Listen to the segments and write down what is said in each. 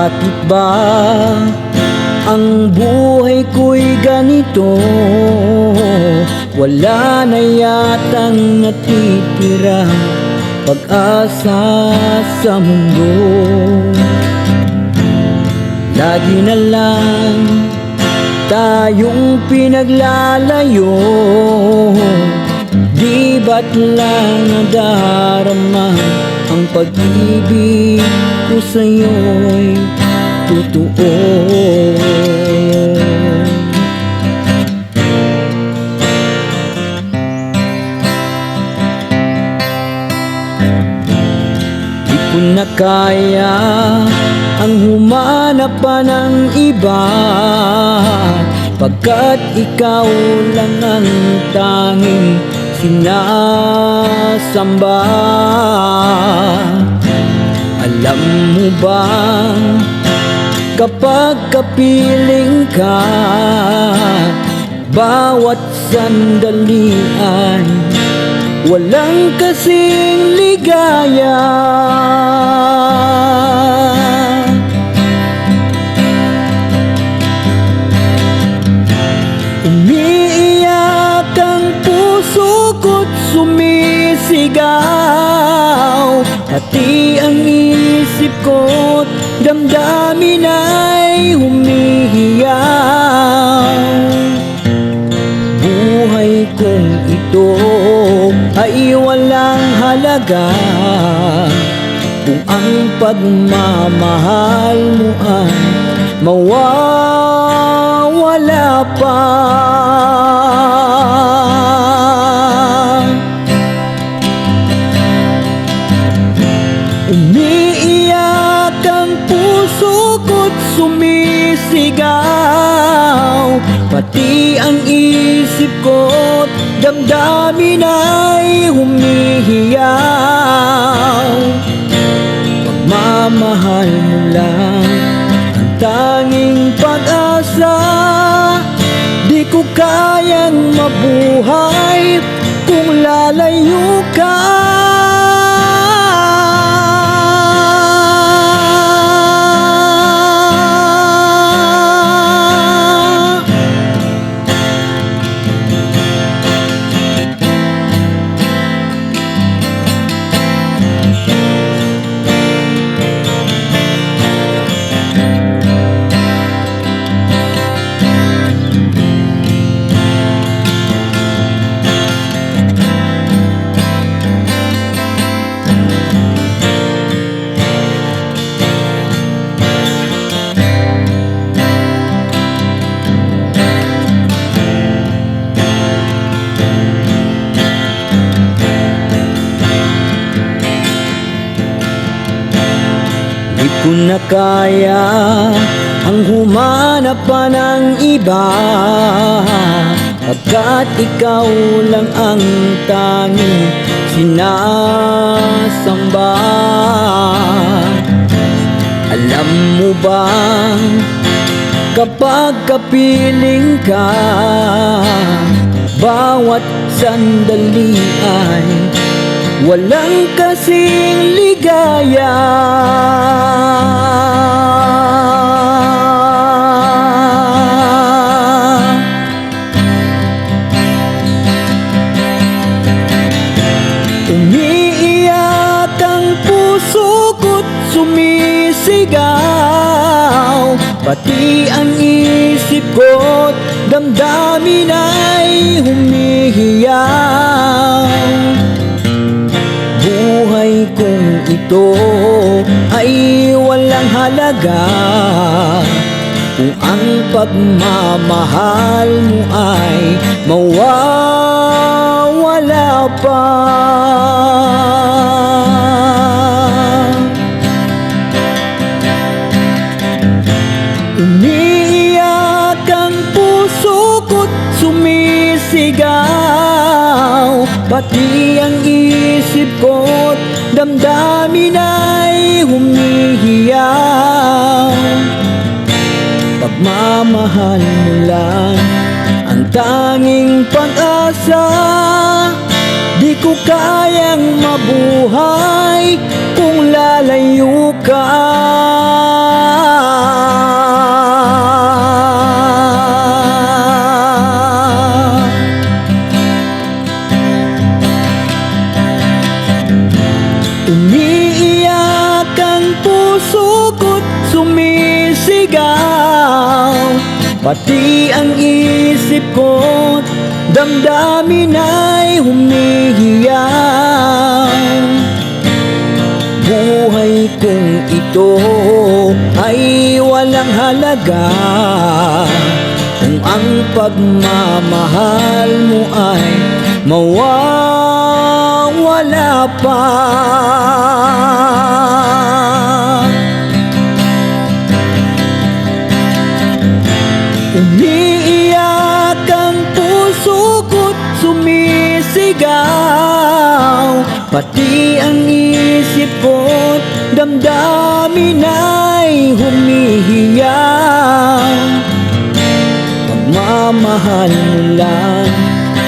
Bakit ba ang buhay ko'y ganito? Wala na yatang natitira pag-asa sa mundo. Lagi na lang tayong pinaglalayo, di ba't lang nadarama ang pag-ibig ko sa'yo'y totoo? Di ko na kaya ang humanap pa ng iba, pagkat ikaw lang ang tanging sinasamba. Alam mo bang kapag kapiling ka, bawat sandali ay walang kasing ligaya. Umiiyak ang puso ko't sumisigaw, pati ang isip ko't damdamin ay humihiyaw. Buhay kong ito ay walang halaga kung ang pagmamahal mo ay mawawala pa. Umiiyak ang puso ko't sumisigaw, pati ang isip ko't damdamin ay humihiyaw. Pagmamahal mo lang ang tanging pag-asa, di ko kayang mabuhay kung lalayo ka. Di ko na kaya ang humanap pa ng iba, pagkat ikaw lang ang tanging sinasamba. Alam mo bang kapag kapiling ka, bawat sandali ay walang kasing ligaya. Umiiyak ang puso ko't sumisigaw, pati ang isip ko't damdamin ay humihiyaw. Buhay kong ito ay walang halaga kung ang pagmamahal mo ay mawawala pa. Umiiyak ang puso ko't sumisigaw, pati ang isip ko't damdamin ay humihiyaw. Pagmamahal mo lang ang tanging pag-asa, di ko kayang mabuhay kung lalayo ka. Pati ang isip ko't damdamin ay humihiyang. Buhay kong ito ay walang halaga kung ang pagmamahal mo ay mawawala pa. Umiiyak ang puso ko't sumisigaw, pati ang isip ko't damdamin ay humihiyang. Pagmamahal mo lang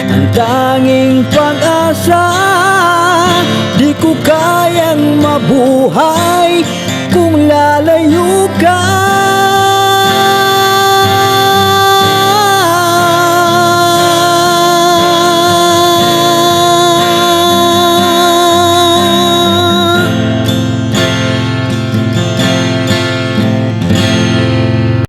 ang tanging pag-asa, di ko kayang mabuhay kung lalayo ka.